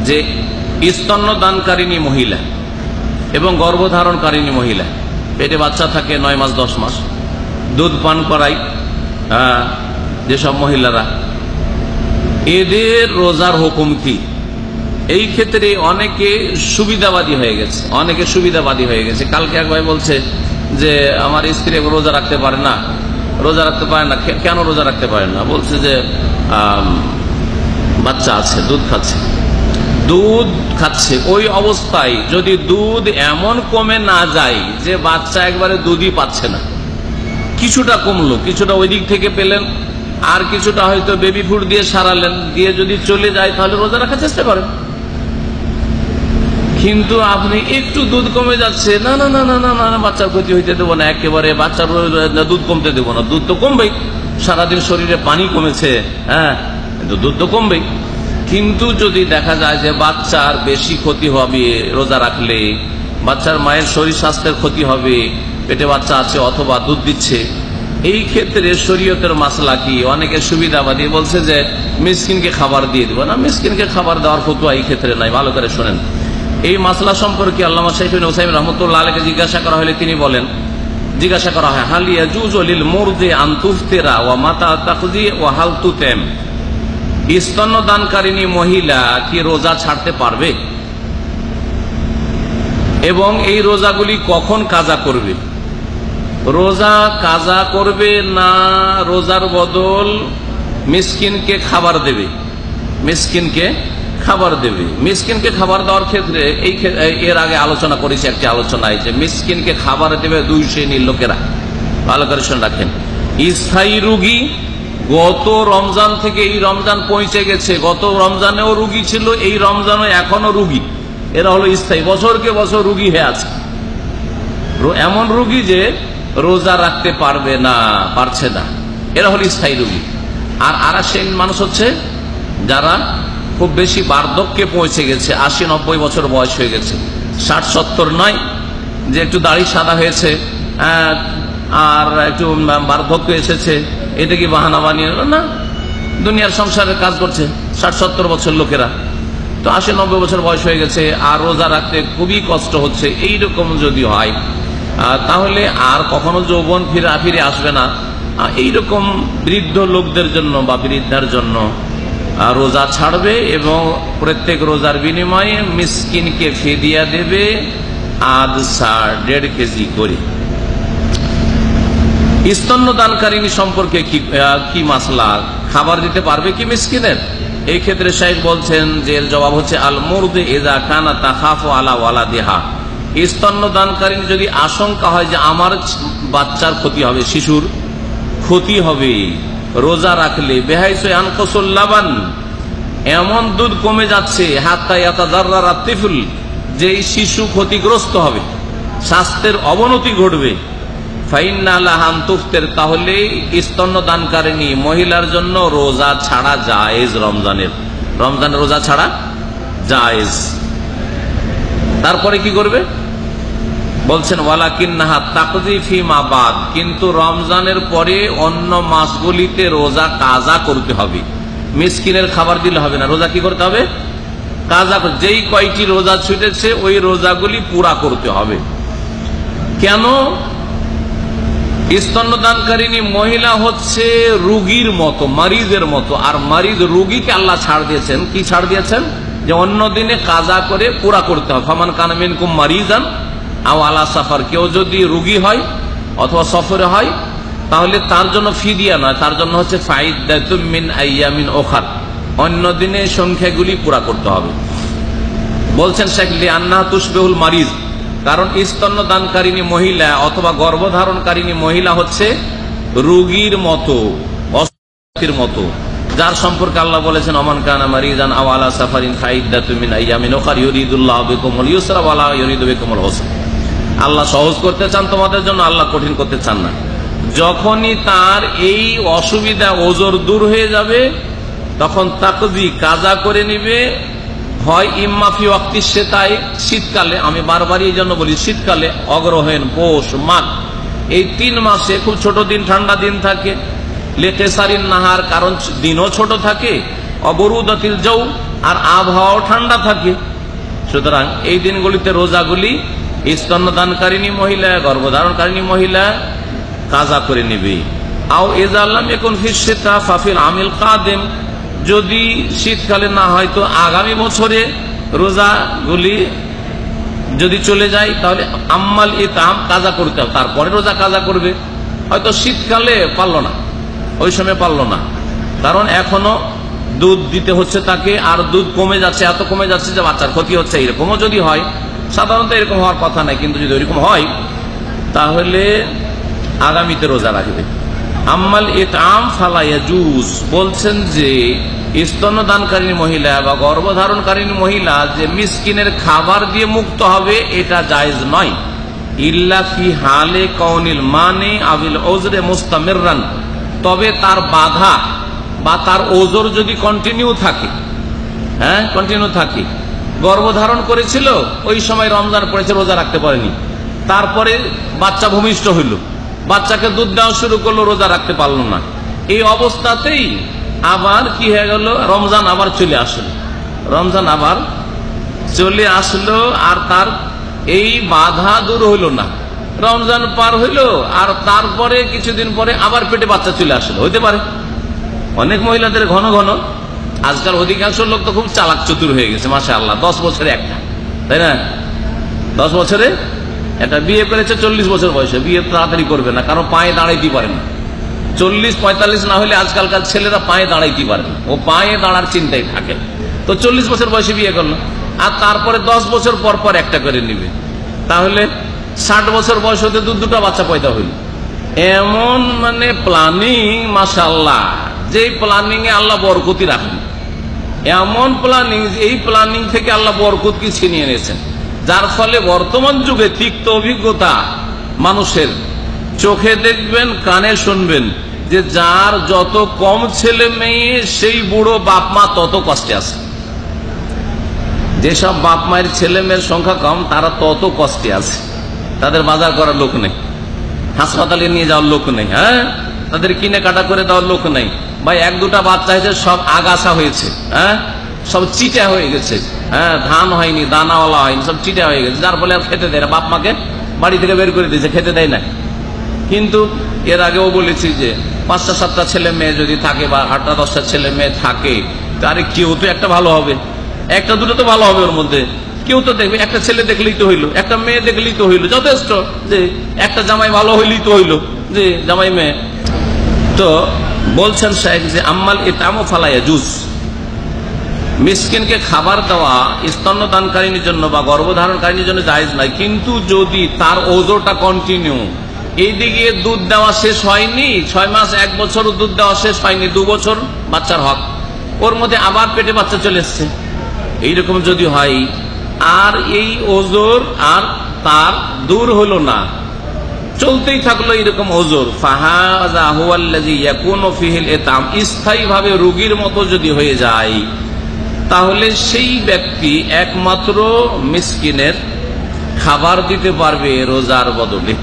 যে স্তন্যদানকারিণী মহিলা এবং গর্ভধারণকারিণী মহিলা, পেটে বাচ্চা থাকে 9 মাস 10 মাস, দুধ পান করাই যেসব মহিলারা, এদের রোজার হুকুম কি? এই ক্ষেত্রে অনেকে সুবিধাবাদী হয়ে গেছে। কালকে এক ভাই বলছে যে আমার স্ত্রী রোজা রাখতে পারে না। কেন রোজা রাখতে পারে না? বলছে যে বাচ্চা আছে, দুধ খাচ্ছে। ওই অবস্থায় যদি দুধ এমন কমে না যায় যে বাচ্চা একবারে দুধই পাচ্ছে না, কিছুটা কমলো, কিছুটা ওই দিক থেকে পেলেন, আর কিছুটা হয়তো বেবি ফুড দিয়ে সারালেন, দিয়ে যদি চলে যায় তাহলে রোজা রাখার চেষ্টা করেন। কিন্তু আপনি একটু দুধ কমে যাচ্ছে, না না না না না না বাচ্চার ক্ষতি হইতে দেবো না, একেবারে বাচ্চার দুধ কমতে দেবো না। দুধ তো কমবেই, সারাদিন শরীরে পানি কমেছে, হ্যাঁ, কিন্তু দুধ তো কমবেই। কিন্তু যদি দেখা যায় যে বাচ্চার বেশি ক্ষতি হবে রোজা রাখলে, বাচ্চার মায়ের শরীর স্বাস্থ্যের ক্ষতি হবে, পেটে বাচ্চা আছে অথবা দুধ দিচ্ছে, এই ক্ষেত্রে শরীয়তের মাসলা কি? অনেকে সুবিধাবাদী বলছে যে মিসকিনকে খাবার দিয়ে দেবো না। মিসকিনকে খাবার দেওয়ার ফতোয়া এই ক্ষেত্রে নাই। ভালো করে শোনেন, এই মাসলা সম্পর্কে আল্লামা শাইখ ইবনে উসাইমিন রাহমাতুল্লাহ আলাইহি জিজ্ঞাসা করা হলে তিনি বলেন, জিজ্ঞাসা করা হয় হাল ইয়াজুজু লিল মুরদি আন তুফতিরা ওয়া মাতা তাকজি ওয়া হাল তুতাম, স্তন্যদানকারিণী মহিলা কি রোজা ছাড়তে পারবে এবং এই রোজাগুলি কখন কাজা করবে? রোজা কাজা করবে না রোজার বদল মিসকিনকে খাবার দেবে? মিসকিনকে খাবার দেওয়ার ক্ষেত্রে এর আগে আলোচনা করেছি একটি আলোচনায়, যে মিসকিনকে খাবার দেবে 2 শ্রেণীর লোকেরা। ভালো করে শুনে রাখেন, স্থায়ী রোগী, গত রমজান থেকে এই রমজান পৌঁছে গেছে, গত রমজানেও রোগী ছিল, এই রমজানে এখনো রোগী, এরা হলো স্থায়ী, বছরকে বছর রোগী হয়ে আছে। এমন রোগী যে রোজা রাখতে পারছে না, এরা হলো স্থায়ী রোগী। আর শ্রেণীর মানুষ হচ্ছে যারা খুব বেশি বার্ধক্যে পৌঁছে গেছে, 80-90 বছর বয়স হয়ে গেছে, 60-70 নয় যে একটু দাড়ি সাদা হয়েছে আর একটু বার্ধক্য এসেছে, এটা কি বাহানা বানিয়ে না, দুনিয়ার সংসারের কাজ করছে 60-70 বছর লোকেরা, তো 80-90 বছর বয়স হয়ে গেছে আর রোজা রাখতে খুবই কষ্ট হচ্ছে। এইরকম যদি হয় তাহলে আর কখনো যৌবন ফিরে আসবে না। এইরকম বৃদ্ধ লোকদের জন্য বা বৃদ্ধার জন্য রোজা ছাড়বে এবং প্রত্যেক রোজার বিনিময়ে মিসকিনকে ফিদিয়া দেবে আধ সা 1.5 কেজি করে। স্তন্যদানকারিণী সম্পর্কে কি মাসলা? খাবার দিতে পারবে কি মিসকিনের? এই ক্ষেত্রে শাইখ বলছেন যে এর জবাব হচ্ছে আল মুরদি ইযা কানা তাখাফু আলা ওয়ালাদিহা, স্তন্যদানকারিণী যদি আশঙ্কা হয় যে আমার বাচ্চার ক্ষতি হবে, শিশুর ক্ষতি হবে রোজা রাখলে, বেহাইসু আনকাসুল লাবান, এমন দুধ কমে যাচ্ছে হাত্তা ইয়াতাযাররারা তিফল, যে শিশু ক্ষতিগ্রস্ত হবে, স্বাস্থ্যের অবনতি ঘটবে, ফাইন্না লাহা আন তুফতির, তাহলে স্তন্যদানকারিণী মহিলার জন্য রোজা ছাড়া জায়েজ, রমজানের রোজা ছাড়া জায়েজ। তারপরে কি করবে বলছেন, ওয়ালাকিন্নাহা তাকযী ফীমা বাদ, কিন্তু রমজানের পরে অন্য মাসগুলিতে রোজা কাজা করতে হবে। মিসকিনের খাবার দিলে হবে না, রোজা কি করতে হবে? কাজা। যেই কয়টি রোজা ছুটেছে ওই রোজাগুলি পুরা করতে হবে। কেন? স্তন্যদানকারিণী মহিলা হচ্ছে রোগীর মতো, মারিজের মতো, আর মারিজ রোগীকে আল্লাহ ছাড় দিয়েছেন। কি ছাড় দিয়েছেন? যে অন্য দিনে কাজা করে পুরা করতে হবে। ফামান কানা মিনকুম মারিজান আও আলা সাফার, কেউ যদি রোগী হয় অথবা সফরে হয় তাহলে তার জন্য ফিদিয়া নয়, তার জন্য হচ্ছে ফাইদাতুম মিন আইয়ামিন উখার, অন্য দিনে সংখ্যাগুলি পুরা করতে হবে। বলছেন শেখ লিআন্নাহা তুশবিহুল মারিজ, কারণ স্তন্যদানকারিণী মহিলা অথবা গর্ভধারণকারিণী মহিলা হচ্ছে রোগীর মতো, অসুস্থের মতো, যার সম্পর্কে আল্লাহ বলেছেন ওমান কানা মারিজান আও আলা সাফারিন ফাইদাতুম মিন আইয়ামিন উখার ইউরিদুল্লাহু বিকুমুল ইউসরা ওয়া লা ইউরিদু বিকুমুল উসরা। আল্লাহ সহজ করতে চান তোমাদের জন্য, আল্লাহ কঠিন করতে চান না। যখনই তার এই অসুবিধা ওজর দূর হয়ে যাবে তখন তাকযী কাজা করে নিবে, হয় ইম্মা ফি ওয়াক্তি শিতায়, শীতকালে, আমি বারবারই এই জন্য বলি শীতকালে, অগ্রহায়ণ, পৌষ, মাঘ, এই 3 মাসে খুব ছোট দিন, ঠান্ডা দিন থাকে, লিকিসারিন নাহার, কারণ দিনও ছোট থাকে অবরুদাতিল জাও, আর আবহাওয়া ঠান্ডা থাকে। সুতরাং এই দিনগুলিতে রোজাগুলি স্তন্যদানকারিণী মহিলা, গর্ভধারণকারিণী মহিলা কাজা করে নেবে। আও ইযা লাম ইয়াকুন ফিশ শিতা ফাফিল আমিল কাদিম, যদি শীতকালে না হয় তো আগামী বছরে রোজাগুলি যদি চলে যায় তাহলে আম্মাল ইতাম কাজা করতে হবে, তারপরে রোজা কাজা করবে। হয়তো শীতকালে পারল না, ওই সময় পারল না, কারণ এখনো দুধ দিতে হচ্ছে তাকে, আর দুধ কমে যাচ্ছে, এত কমে যাচ্ছে যে বাচ্চার ক্ষতি হচ্ছে। এরকমও যদি হয়, সাধারণত এরকম হওয়ার কথা নাই, কিন্তু যদি এরকম হয় তাহলে আগামীতে রোজা রাখবে। আম্মাল ইতাম ফালা ইয়াজুজ, বলছেন যে স্তন্যদানকারী মহিলা বা গর্ভধারণকারী মহিলা যে মিসকিনের খাবার দিয়ে মুক্ত হবে, এটা জায়েজ নয়। ইল্লা ফি হালে কাউনিল মানে আবিল ওজরে মুস্তামিররান, তবে তার বাধা বা তার ওজর যদি কন্টিনিউ থাকে, কন্টিনিউ থাকে, গর্ভধারণ করেছিল, ওই সময় রমজান পড়েছে, রোজা রাখতে পারেনি, তারপরে বাচ্চা ভূমিষ্ঠ হইল, বাচ্চাকে দুধ দেওয়া শুরু করলো, রোজা রাখতে পারলো না, এই অবস্থাতেই আবার কি হয়ে গেল, রমজান আবার চলে আসলো, রমজান আবার চলে আসলো, আর তার এই বাধা দূর হইল না, রমজান পার হইল, আর তারপরে কিছুদিন পরে আবার পেটে বাচ্চা চলে আসলো। হইতে পারে অনেক মহিলাদের ঘন ঘন, আজকাল অধিকাংশ লোক তো খুব চালাক চতুর হয়ে গেছে, মাশাআল্লাহ, 10 বছরে একটা, তাই না, 10 বছরে একটা বিয়ে করেছে, 40 বছর বয়সে, বিয়ে তাড়াতাড়ি করবে না, কারণ পায়ে দাঁড়াইতে পারে না, 40-45 না হলে আজকালকার ছেলেরা পায়ে দাঁড়াইতে পারে না, ও পায়ে দাঁড়ার চিন্তায় থাকে, তো 40 বছর বয়সে বিয়ে করলো, আর তারপরে 10 বছর পর পর একটা করে নিবে, তাহলে 60 বছর বয়স হতে দুটা বাচ্চা পয়দা হইল। এমন মানে প্ল্যানিং, মাশাআল্লাহ, যে প্ল্যানিং এ আল্লাহ বরকতি রাখেন, এমন প্ল্যানিং, এই প্ল্যানিং থেকে আল্লাহ বরকত কি ছিনিয়ে নিয়েছেন, যার ফলে বর্তমান যুগে তিক্ত অভিজ্ঞতা মানুষের, চোখে দেখবেন, কানে শুনবেন, যে যার যত কম ছেলে মেয়ে সেই বুড়ো বাপ মা তত কষ্টে আছে, যেসব বাপ মায়ের ছেলে মেয়ের সংখ্যা কম তারা তত কষ্টে আছে, তাদের বাজার করার লোক নেই, হাসপাতালে নিয়ে যাওয়ার লোক নেই, তাদের কিনে কাটা করে দেওয়ার লোক নেই, ভাই 1-2টা বাচ্চা হয়েছে, সব আগাছা হয়েছে, সব চিটা হয়ে গেছে, ধান হয়নি, দানাওয়ালা হয়নি, সব চিটা হয়ে গেছে, যার ফলে আর খেতে দেয় না, বাপ মাকে বাড়ি থেকে বের করে দিয়েছে, খেতে দেয় না। কিন্তু এর আগেও বলেছি যে 5টা-7টা ছেলে মেয়ে যদি থাকে, বা 8টা-10টা ছেলে মেয়ে থাকে, তাহলে কেউ তো একটা ভালো হবে, 1-2টা তো ভালো হবে, ওর মধ্যে কেউ তো দেখবে, একটা ছেলে দেখলেই তো হইলো, একটা মেয়ে দেখলেই তো হইলো, যথেষ্ট, যে একটা জামাই ভালো হইলেই তো হইলো, যে জামাই মেয়ে। তো বলছেন শাইখ যে আম্মাল ইতামু ফালা ইয়াজুজ, মিসকিনকে খাবার দেওয়া স্তন্যদানকারীর জন্য বা গর্ভধারণকারীর জন্য জায়েজ নাই, কিন্তু যদি তার ওজোরটা কন্টিনিউ, এইদিকে দুধ দেওয়া শেষ হয়নি, 6 মাস 1 বছর দুধ দেওয়া শেষ হয়নি, 2 বছর বাচ্চার হক, ওর মধ্যে আবার পেটে বাচ্চা চলে এসছে, এইরকম যদি হয়, আর এই ওজোর আর তার দূর হলো না, চলতেই থাকলো এরকম ওজোর, ফাহাযা হুয়াল্লাযী ইয়াকুনু ফীহিল ইতাম, স্থায়ীভাবে রোগীর মতো যদি হয়ে যায়, তাহলে সেই ব্যক্তি একমাত্র মিসকিনের খাবার দিতে পারবে রোজার বদলে।